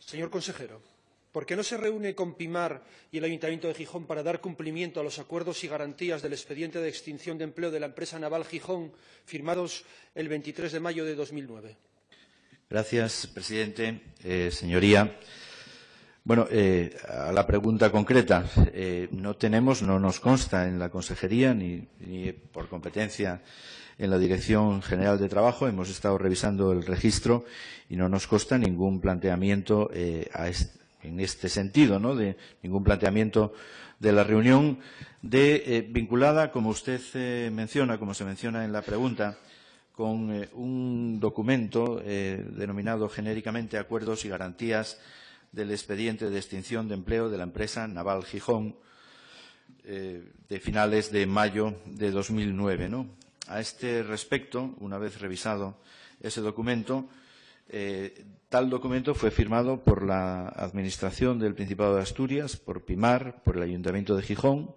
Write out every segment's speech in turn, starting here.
Señor consejero, ¿por qué no se reúne con Pimar y el Ayuntamiento de Gijón para dar cumplimiento a los acuerdos y garantías del expediente de extinción de empleo de la empresa naval Gijón firmados el 23 de mayo de 2009? Gracias, presidente. Señoría, bueno, a la pregunta concreta, no nos consta en la consejería ni por competencia en la Dirección General de Trabajo. Hemos estado revisando el registro y no nos consta ningún planteamiento en este sentido, ¿no? De ningún planteamiento de la reunión vinculada, como usted menciona, como se menciona en la pregunta, con un documento denominado genéricamente Acuerdos y Garantías del expediente de extinción de empleo de la empresa Naval Gijón de finales de mayo de 2009, ¿no? A este respecto, una vez revisado ese documento, tal documento fue firmado por la Administración del Principado de Asturias, por Pimar, por el Ayuntamiento de Gijón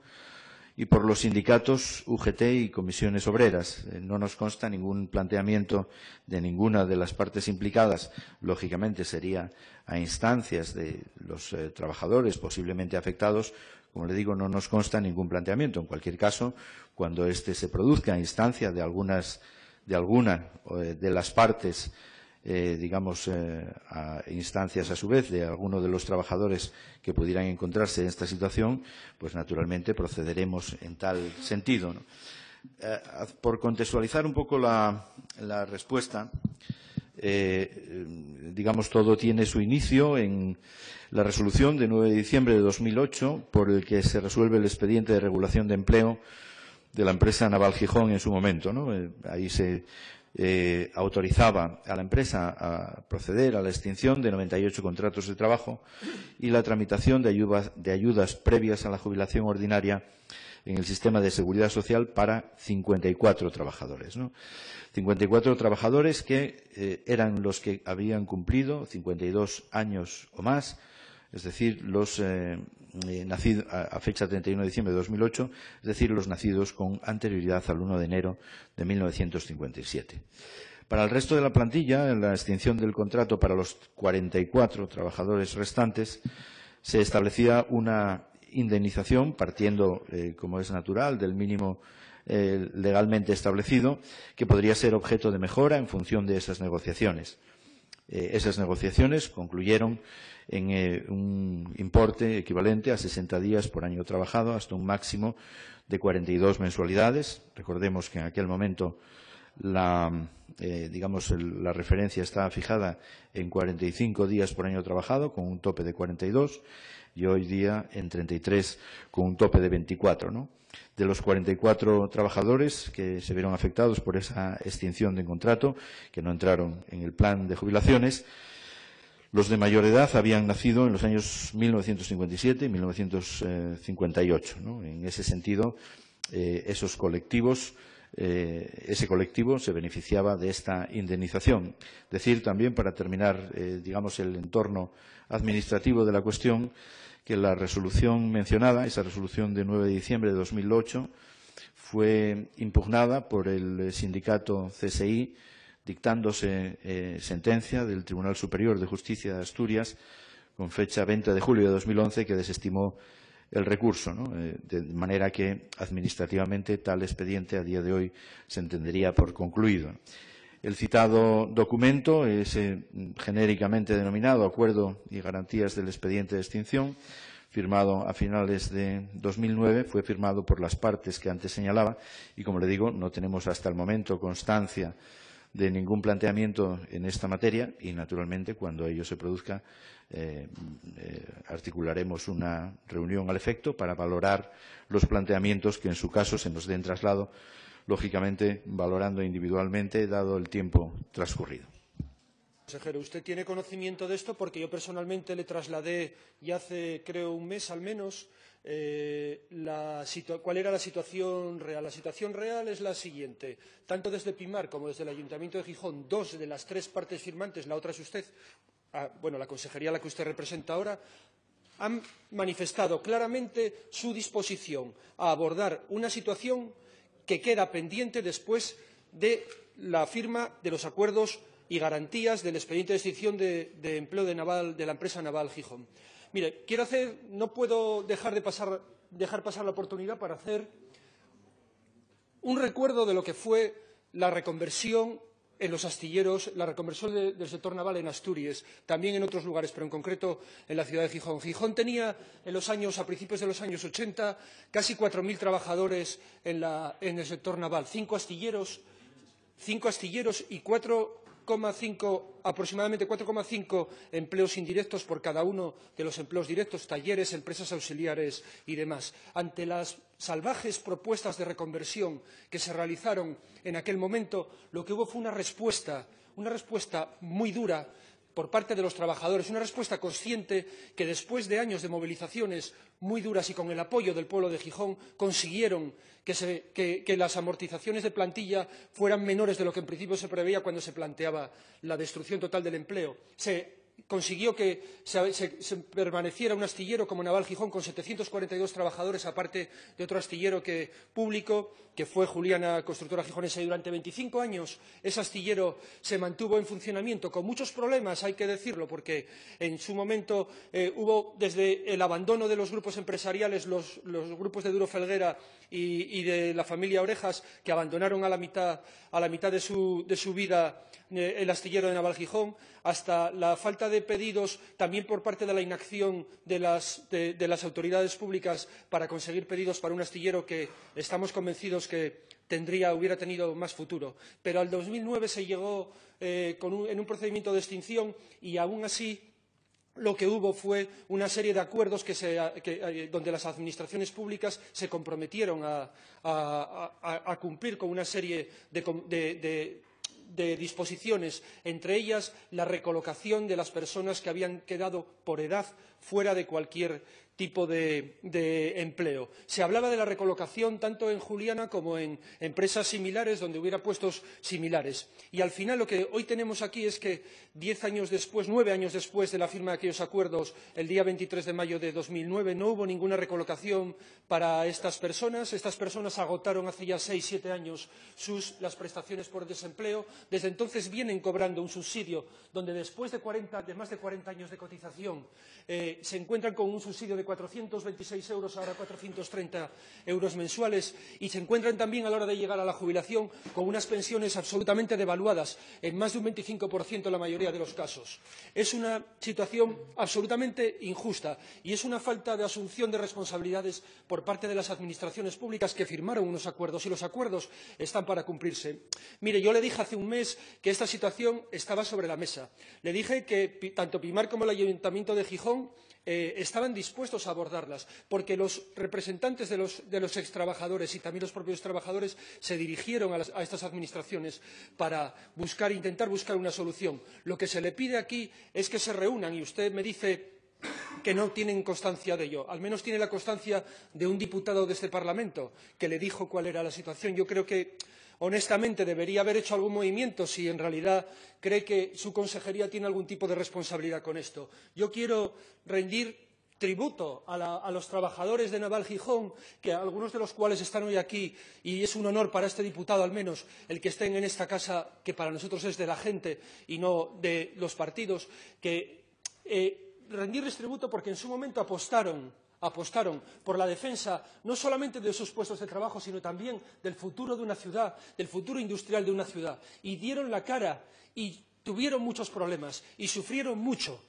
y por los sindicatos UGT y comisiones obreras. No nos consta ningún planteamiento de ninguna de las partes implicadas. Lógicamente sería a instancias de los trabajadores posiblemente afectados. Como le digo, no nos consta ningún planteamiento. En cualquier caso, cuando éste se produzca a instancia de alguna de las partes, a instancias a su vez de alguno de los trabajadores que pudieran encontrarse en esta situación, pues naturalmente procederemos en tal sentido, ¿no? Por contextualizar un poco la respuesta, todo tiene su inicio en la resolución de 9 de diciembre de 2008 por el que se resuelve el expediente de regulación de empleo de la empresa Naval Gijón en su momento, ¿no? Ahí se autorizaba a la empresa a proceder a la extinción de 98 contratos de trabajo y la tramitación de ayudas previas a la jubilación ordinaria en el sistema de seguridad social para 54 trabajadores, ¿no? 54 trabajadores que eran los que habían cumplido 52 años o más, es decir, los nacidos a fecha 31 de diciembre de 2008, es decir, los nacidos con anterioridad al 1 de enero de 1957. Para el resto de la plantilla, en la extinción del contrato para los 44 trabajadores restantes, se establecía una indemnización partiendo, como es natural, del mínimo legalmente establecido, que podría ser objeto de mejora en función de esas negociaciones. Esas negociaciones concluyeron en un importe equivalente a 60 días por año trabajado, hasta un máximo de 42 mensualidades. Recordemos que en aquel momento la referencia estaba fijada en 45 días por año trabajado, con un tope de 42, y hoy día en 33, con un tope de 24, ¿no? De los 44 trabajadores que se vieron afectados por esa extinción de contrato, que no entraron en el plan de jubilaciones, los de mayor edad habían nacido en los años 1957 y 1958, ¿no? En ese sentido, ese colectivo se beneficiaba de esta indemnización. Decir también, para terminar, el entorno administrativo de la cuestión, que la resolución mencionada, esa resolución de 9 de diciembre de 2008, fue impugnada por el sindicato CSI, dictándose sentencia del Tribunal Superior de Justicia de Asturias con fecha 20 de julio de 2011 que desestimó el recurso, ¿no? De manera que administrativamente tal expediente a día de hoy se entendería por concluido. El citado documento es genéricamente denominado Acuerdo y Garantías del Expediente de Extinción, firmado a finales de 2009, fue firmado por las partes que antes señalaba y, como le digo, no tenemos hasta el momento constancia de ningún planteamiento en esta materia y, naturalmente, cuando ello se produzca, articularemos una reunión al efecto para valorar los planteamientos que, en su caso, se nos den traslado, lógicamente valorando individualmente, dado el tiempo transcurrido. Consejero, ¿usted tiene conocimiento de esto? Porque yo personalmente le trasladé ya hace, creo, un mes al menos, cuál era la situación real. La situación real es la siguiente. Tanto desde Pimar como desde el Ayuntamiento de Gijón, dos de las tres partes firmantes, la otra es usted, la consejería a la que usted representa ahora, han manifestado claramente su disposición a abordar una situación que queda pendiente después de la firma de los acuerdos y garantías del expediente de extinción de empleo de la empresa naval Gijón. Mire, no puedo dejar pasar la oportunidad para hacer un recuerdo de lo que fue la reconversión en los astilleros, la reconversión del sector naval en Asturias, también en otros lugares, pero en concreto en la ciudad de Gijón. Gijón tenía a principios de los años 80 casi 4.000 trabajadores en el sector naval, 5 astilleros y aproximadamente 4,5 empleos indirectos por cada uno de los empleos directos, talleres, empresas auxiliares y demás. Ante las salvajes propuestas de reconversión que se realizaron en aquel momento, lo que hubo fue una respuesta muy dura por parte de los trabajadores, una respuesta consciente que después de años de movilizaciones muy duras y con el apoyo del pueblo de Gijón consiguieron que las amortizaciones de plantilla fueran menores de lo que en principio se preveía cuando se planteaba la destrucción total del empleo. Se consiguió que se permaneciera un astillero como Naval Gijón con 742 trabajadores, aparte de otro astillero público, que fue Juliana, constructora gijonesa, y durante 25 años ese astillero se mantuvo en funcionamiento, con muchos problemas, hay que decirlo, porque en su momento hubo desde el abandono de los grupos empresariales, los grupos de Duro Felguera y de la familia Orejas, que abandonaron a la mitad de su vida el astillero de Naval Gijón, hasta la falta de pedidos, también por parte de la inacción de las autoridades públicas para conseguir pedidos para un astillero que estamos convencidos que hubiera tenido más futuro. Pero al 2009 se llegó en un procedimiento de extinción y, aún así, lo que hubo fue una serie de acuerdos donde las administraciones públicas se comprometieron a cumplir con una serie de disposiciones, entre ellas la recolocación de las personas que habían quedado por edad fuera de cualquier tipo de empleo. Se hablaba de la recolocación tanto en Juliana como en empresas similares donde hubiera puestos similares. Y al final lo que hoy tenemos aquí es que 9 años después de la firma de aquellos acuerdos, el día 23 de mayo de 2009, no hubo ninguna recolocación para estas personas. Estas personas agotaron hace ya 6 o 7 años las prestaciones por desempleo. Desde entonces vienen cobrando un subsidio donde, después de más de 40 años de cotización, se encuentran con un subsidio de 426 euros, ahora 430 euros mensuales, y se encuentran también, a la hora de llegar a la jubilación, con unas pensiones absolutamente devaluadas, en más de un 25% en la mayoría de los casos. Es una situación absolutamente injusta y es una falta de asunción de responsabilidades por parte de las administraciones públicas que firmaron unos acuerdos, y los acuerdos están para cumplirse. Mire, yo le dije hace un mes que esta situación estaba sobre la mesa. Le dije que tanto Pimar como el Ayuntamiento de Gijón estaban dispuestos a abordarlas, porque los representantes de los extrabajadores y también los propios trabajadores se dirigieron a estas administraciones para intentar buscar una solución. Lo que se le pide aquí es que se reúnan, y usted me dice que no tienen constancia de ello. Al menos tiene la constancia de un diputado de este Parlamento que le dijo cuál era la situación. Yo creo que, honestamente, debería haber hecho algún movimiento si en realidad cree que su consejería tiene algún tipo de responsabilidad con esto. Yo quiero rendir tributo a los trabajadores de Naval Gijón, algunos de los cuales están hoy aquí, y es un honor para este diputado, al menos, el que estén en esta casa, que para nosotros es de la gente y no de los partidos, rendirles tributo porque en su momento apostaron por la defensa no solamente de sus puestos de trabajo, sino también del futuro de una ciudad, del futuro industrial de una ciudad, y dieron la cara y tuvieron muchos problemas y sufrieron mucho.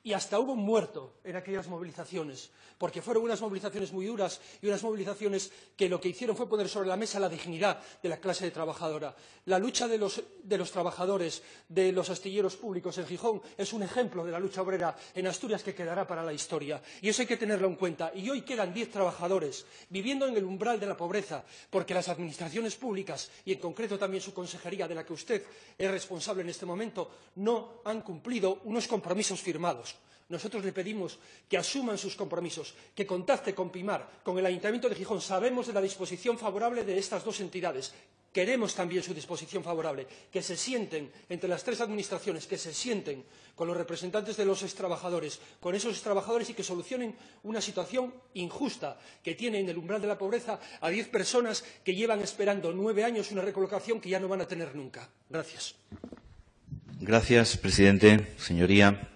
Y hasta hubo un muerto en aquellas movilizaciones, porque fueron unas movilizaciones muy duras y unas movilizaciones que lo que hicieron fue poner sobre la mesa la dignidad de la clase trabajadora. La lucha de los trabajadores de los astilleros públicos en Gijón es un ejemplo de la lucha obrera en Asturias que quedará para la historia, y eso hay que tenerlo en cuenta. Y hoy quedan 10 trabajadores viviendo en el umbral de la pobreza porque las administraciones públicas, y en concreto también su consejería, de la que usted es responsable en este momento, no han cumplido unos compromisos firmados. Nosotros le pedimos que asuman sus compromisos, que contacte con Pimar, con el Ayuntamiento de Gijón. Sabemos de la disposición favorable de estas dos entidades. Queremos también su disposición favorable, que se sienten entre las tres administraciones, que se sienten con los representantes de los extrabajadores, con esos extrabajadores, y que solucionen una situación injusta que tiene en el umbral de la pobreza a 10 personas que llevan esperando 9 años una recolocación que ya no van a tener nunca. Gracias. Gracias, presidente. Señoría,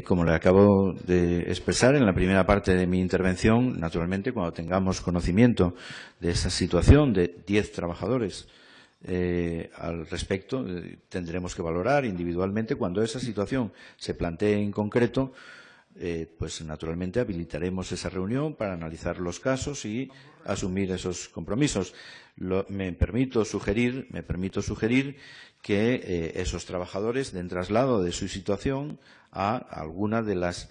como le acabo de expresar en la primera parte de mi intervención, naturalmente, cuando tengamos conocimiento de esa situación de 10 trabajadores al respecto, tendremos que valorar individualmente. Cuando esa situación se plantee en concreto, pues naturalmente habilitaremos esa reunión para analizar los casos y asumir esos compromisos. Me permito sugerir que esos trabajadores den traslado de su situación a alguna de las.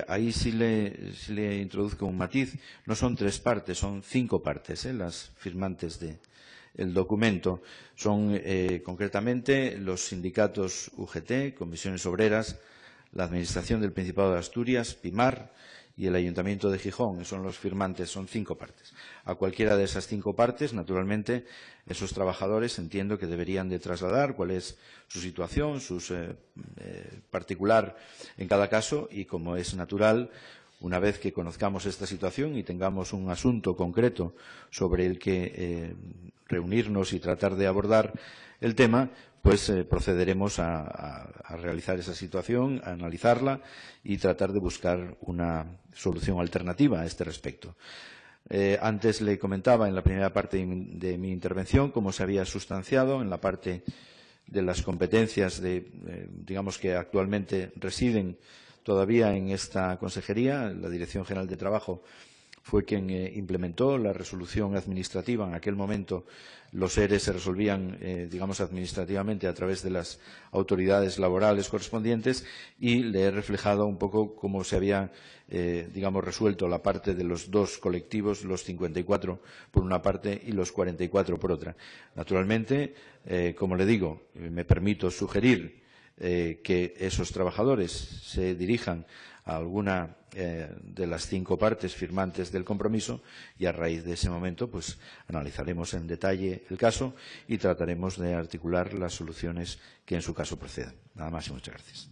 Ahí sí le introduzco un matiz. No son 3 partes, son 5 partes, las firmantes del documento. Son concretamente los sindicatos UGT, Comisiones Obreras, la Administración del Principado de Asturias, PIMAR y el Ayuntamiento de Gijón. Son los firmantes, son 5 partes. A cualquiera de esas 5 partes, naturalmente, esos trabajadores entiendo que deberían de trasladar cuál es su situación, su particular en cada caso, y como es natural, una vez que conozcamos esta situación y tengamos un asunto concreto sobre el que reunirnos y tratar de abordar el tema, pues procederemos a realizar esa situación, a analizarla y tratar de buscar una solución alternativa a este respecto. Antes le comentaba en la primera parte de mi intervención cómo se había sustanciado en la parte de las competencias digamos que actualmente residen todavía en esta consejería. La Dirección General de Trabajo fue quien implementó la resolución administrativa. En aquel momento los ERE se resolvían, digamos, administrativamente a través de las autoridades laborales correspondientes, y le he reflejado un poco cómo se había, digamos, resuelto la parte de los 2 colectivos, los 54 por una parte y los 44 por otra. Naturalmente, como le digo, me permito sugerir que esos trabajadores se dirijan a alguna de las 5 partes firmantes del compromiso, y a raíz de ese momento pues analizaremos en detalle el caso y trataremos de articular las soluciones que en su caso procedan. Nada más y muchas gracias.